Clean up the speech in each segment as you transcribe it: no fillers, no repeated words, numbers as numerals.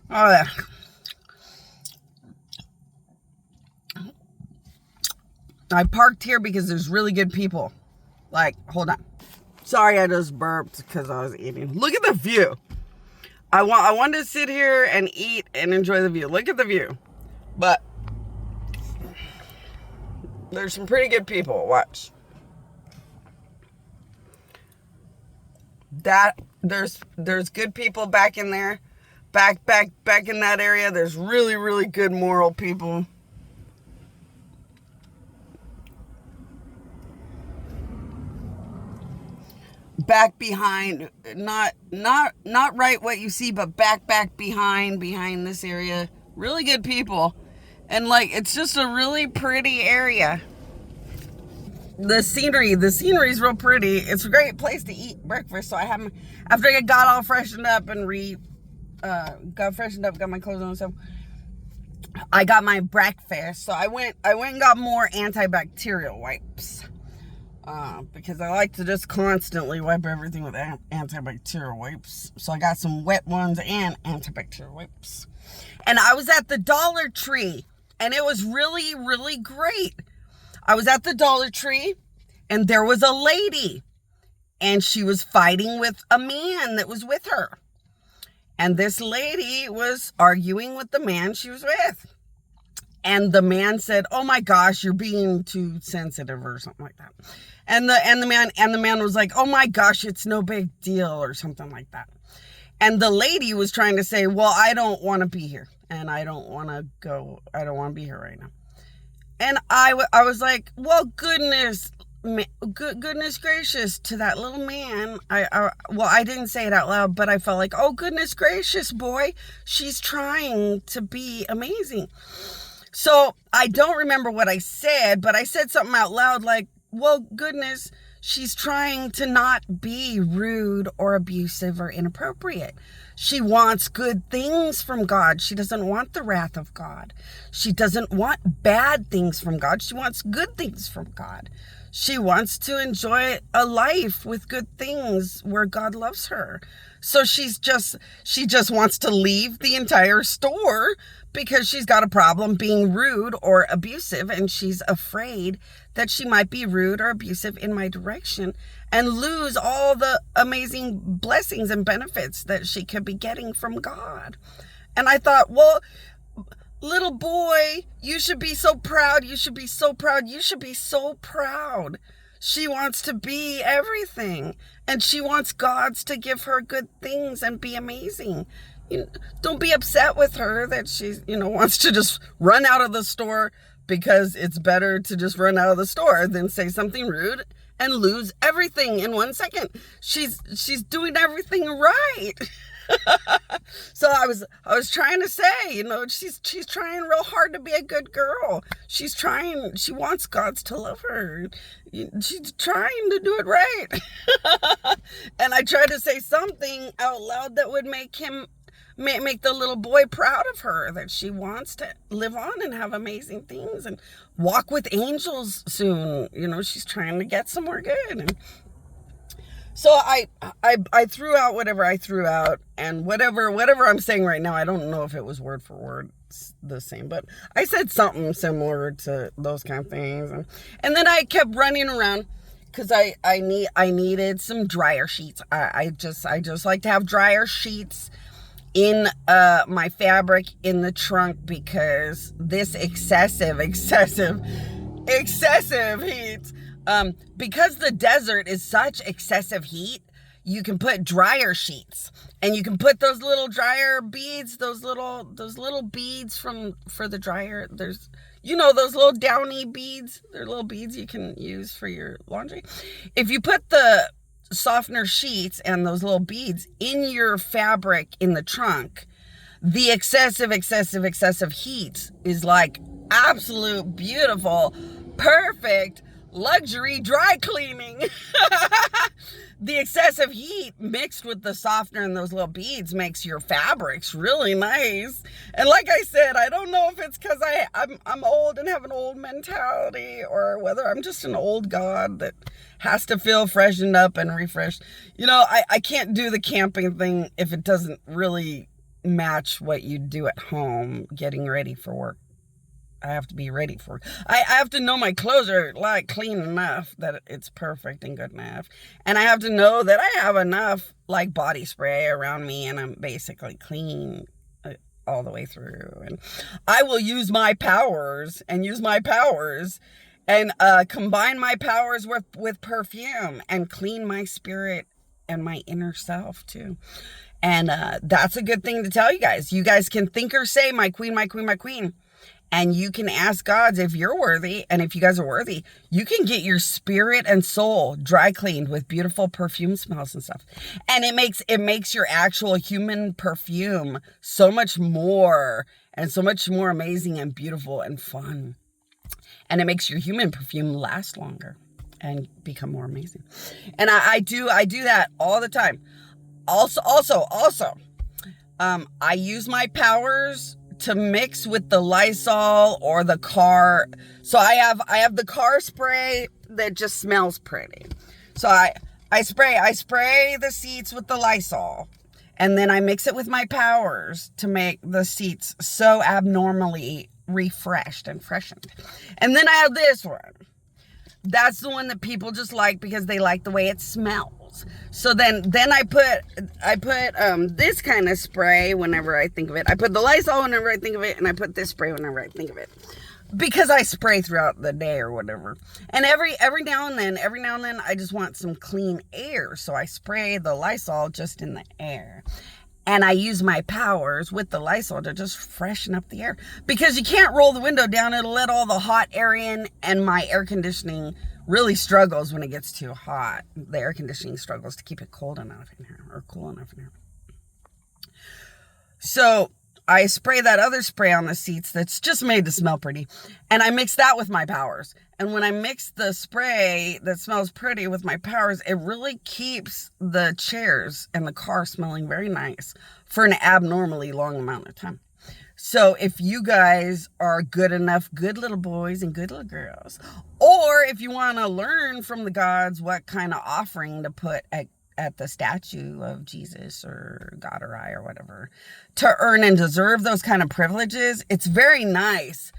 Oh, yeah. I parked here because there's really good people. Like, hold on. Sorry, I just burped because I was eating. Look at the view. I wanted to sit here and eat and enjoy the view. Look at the view. But there's some pretty good people. Watch. There's good people back in there. Back in that area. There's really, really good moral people. Back behind, not right what you see, but back behind this area. Really good people. And like, it's just a really pretty area. The scenery is real pretty. It's a great place to eat breakfast. So after I got all freshened up and got my clothes on and stuff, I got my breakfast. So I went and got more antibacterial wipes. Because I like to just constantly wipe everything with antibacterial wipes. So I got some wet ones and antibacterial wipes. And I was at the Dollar Tree, and it was really, really great. I was at the Dollar Tree, and there was a lady, and she was fighting with a man that was with her. And this lady was arguing with the man she was with. And the man said, "Oh my gosh, you're being too sensitive," or something like that. And the man was like, "Oh my gosh, it's no big deal," or something like that. And the lady was trying to say, "Well, I don't want to be here, and I don't want to go. I don't want to be here right now." And I was like, "Well, goodness gracious," to that little man. I didn't say it out loud, but I felt like, "Oh, goodness gracious, boy, she's trying to be amazing." So I don't remember what I said, but I said something out loud like, "Well, goodness, she's trying to not be rude or abusive or inappropriate. She wants good things from God. She doesn't want the wrath of God. She doesn't want bad things from God. She wants good things from God. She wants to enjoy a life with good things where God loves her. So she just wants to leave the entire store because she's got a problem being rude or abusive, and she's afraid that she might be rude or abusive in my direction and lose all the amazing blessings and benefits that she could be getting from God." And I thought, well, little boy, you should be so proud. You should be so proud. You should be so proud. She wants to be everything, and she wants God to give her good things and be amazing. Don't be upset with her that she, wants to just run out of the store, because it's better to just run out of the store than say something rude and lose everything in 1 second. She's doing everything right. So I was trying to say, she's trying real hard to be a good girl. She wants God to love her. She's trying to do it right. And I tried to say something out loud that would make the little boy proud of her, that she wants to live on and have amazing things and walk with angels soon. She's trying to get somewhere good. And so I threw out whatever I threw out, and whatever I'm saying right now, I don't know if it was word for word the same, but I said something similar to those kind of things. And then I kept running around because I needed some dryer sheets. I just like to have dryer sheets in my fabric in the trunk, because this excessive heat, because the desert is such excessive heat, you can put dryer sheets, and you can put those little dryer beads, those little beads for the dryer. There's, those little downy beads. They're little beads you can use for your laundry. If you put the softener sheets and those little beads in your fabric in the trunk, the excessive heat is like absolute, beautiful, perfect luxury dry cleaning. The excessive heat mixed with the softener and those little beads makes your fabrics really nice. And like I said, I don't know if it's because I'm old and have an old mentality, or whether I'm just an old god that has to feel freshened up and refreshed. I can't do the camping thing if it doesn't really match what you do at home getting ready for work. I have to be ready for it. I have to know my clothes are like clean enough that it's perfect and good enough. And I have to know that I have enough like body spray around me and I'm basically clean all the way through. And I will use my powers and combine my powers with perfume and clean my spirit and my inner self too. And that's a good thing to tell you guys. You guys can think or say, my queen, my queen, my queen. And you can ask gods if you're worthy. And if you guys are worthy, you can get your spirit and soul dry cleaned with beautiful perfume smells and stuff. And it makes your actual human perfume so much more amazing and beautiful and fun. And it makes your human perfume last longer and become more amazing. And I do that all the time. Also, I use my powers to mix with the Lysol or the car. So I have the car spray that just smells pretty. So I spray the seats with the Lysol, and then I mix it with my powers to make the seats so abnormally refreshed and freshened. And then I have this one. That's the one that people just like because they like the way it smells. So then I put this kind of spray whenever I think of it. I put the Lysol whenever I think of it, and I put this spray whenever I think of it. Because I spray throughout the day or whatever. And every now and then, I just want some clean air. So I spray the Lysol just in the air. And I use my powers with the Lysol to just freshen up the air. Because you can't roll the window down. It'll let all the hot air in. And my air conditioning really struggles when it gets too hot. The air conditioning struggles to keep it cold enough in here. Or cool enough in here. So I spray that other spray on the seats that's just made to smell pretty. And I mix that with my powers. And when I mix the spray that smells pretty with my powers, it really keeps the chairs and the car smelling very nice for an abnormally long amount of time. So if you guys are good enough, good little boys and good little girls, or if you want to learn from the gods what kind of offering to put at the statue of Jesus or God or I or whatever to earn and deserve those kind of privileges, it's very nice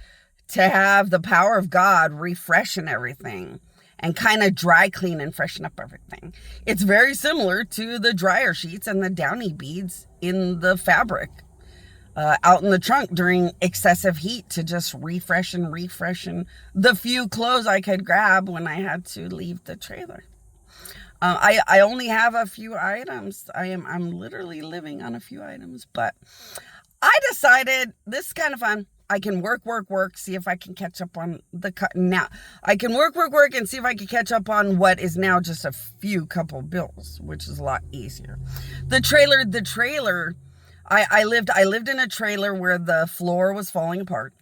to have the power of God refreshen everything and kind of dry clean and freshen up everything. It's very similar to the dryer sheets and the downy beads in the fabric out in the trunk during excessive heat to just refresh the few clothes I could grab when I had to leave the trailer. I only have a few items. I'm literally living on a few items, but I decided this is kind of fun. I can work, see if I can catch up on the cut. Now I can work and see if I can catch up on what is now just a few couple bills, which is a lot easier. The trailer, I lived in a trailer where the floor was falling apart.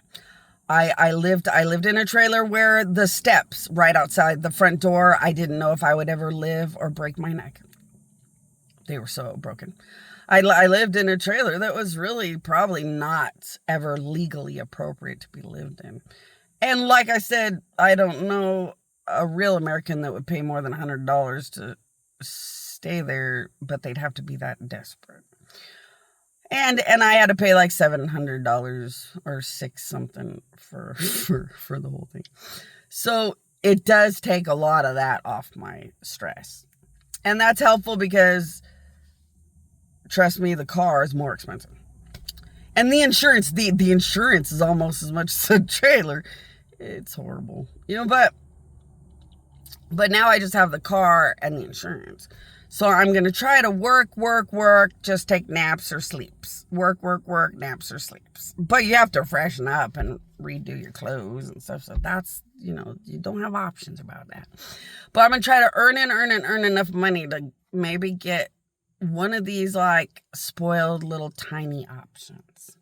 I lived in a trailer where the steps right outside the front door, I didn't know if I would ever live or break my neck. They were so broken. I lived in a trailer that was really probably not ever legally appropriate to be lived in. And like I said, I don't know a real American that would pay more than $100 to stay there, but they'd have to be that desperate. And I had to pay like $700 or $6 something for the whole thing. So it does take a lot of that off my stress. And that's helpful because, trust me, the car is more expensive. And the insurance, the insurance is almost as much as the trailer. It's horrible. But now I just have the car and the insurance. So I'm going to try to work, just take naps or sleeps. Work, naps or sleeps. But you have to freshen up and redo your clothes and stuff. So that's, you don't have options about that. But I'm going to try to earn enough money to maybe get one of these like spoiled little tiny options.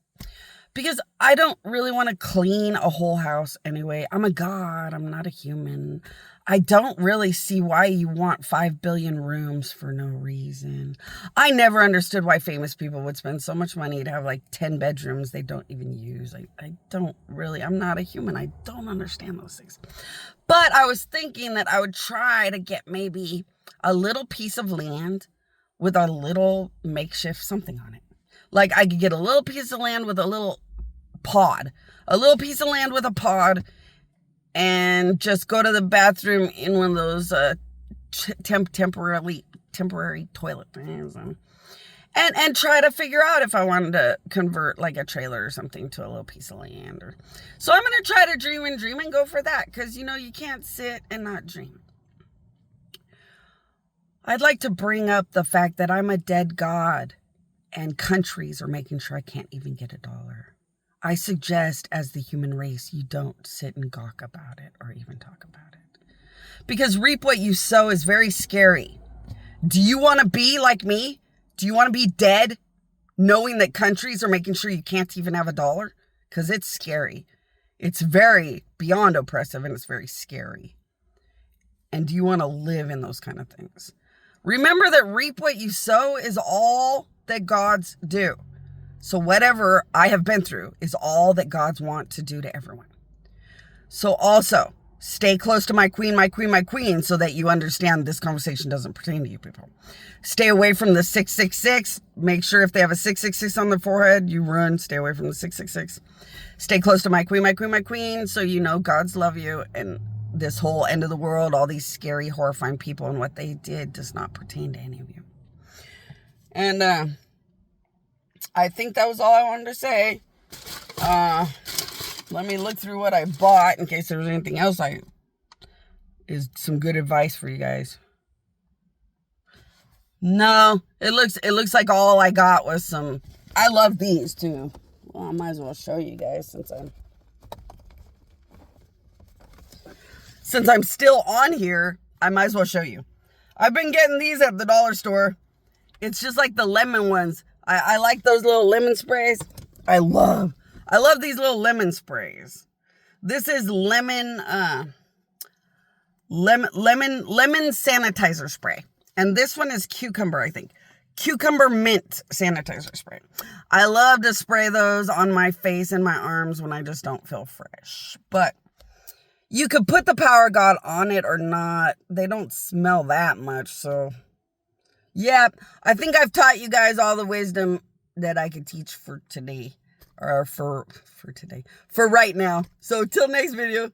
Because I don't really want to clean a whole house anyway. I'm a god. I'm not a human. I don't really see why you want 5 billion rooms for no reason. I never understood why famous people would spend so much money to have like 10 bedrooms they don't even use. I'm not a human. I don't understand those things. But I was thinking that I would try to get maybe a little piece of land with a little makeshift something on it. Like I could get a little piece of land with a little pod. A little piece of land with a pod and just go to the bathroom in one of those temporary toilet things and try to figure out if I wanted to convert like a trailer or something to a little piece of land. So I'm going to try to dream and go for that because, you know, you can't sit and not dream. I'd like to bring up the fact that I'm a dead god and countries are making sure I can't even get $1. I suggest as the human race, you don't sit and gawk about it or even talk about it. Because reap what you sow is very scary. Do you want to be like me? Do you want to be dead knowing that countries are making sure you can't even have $1? Because it's scary. It's very beyond oppressive and it's very scary. And do you want to live in those kind of things? Remember that reap what you sow is all that gods do. So whatever I have been through is all that gods want to do to everyone. So also, stay close to my queen, so that you understand this conversation doesn't pertain to you people. Stay away from the 666. Make sure if they have a 666 on their forehead, you run. Stay away from the 666. Stay close to my queen, so you know gods love you. And this whole end of the world, all these scary, horrifying people and what they did does not pertain to any of you. And I think that was all I wanted to say. Let me look through what I bought in case there was anything else is some good advice for you guys. No, it looks like all I got was some. I love these too. Well, I might as well show you guys since I'm still on here. I might as well show you. I've been getting these at the dollar store. It's just like the lemon ones. I like those little lemon sprays. I love these little lemon sprays. This is lemon sanitizer spray. And this one is cucumber, I think. Cucumber mint sanitizer spray. I love to spray those on my face and my arms when I just don't feel fresh. But you could put the power of God on it or not. They don't smell that much, so yeah, I think I've taught you guys all the wisdom that I could teach for today. Or for right now. So till next video.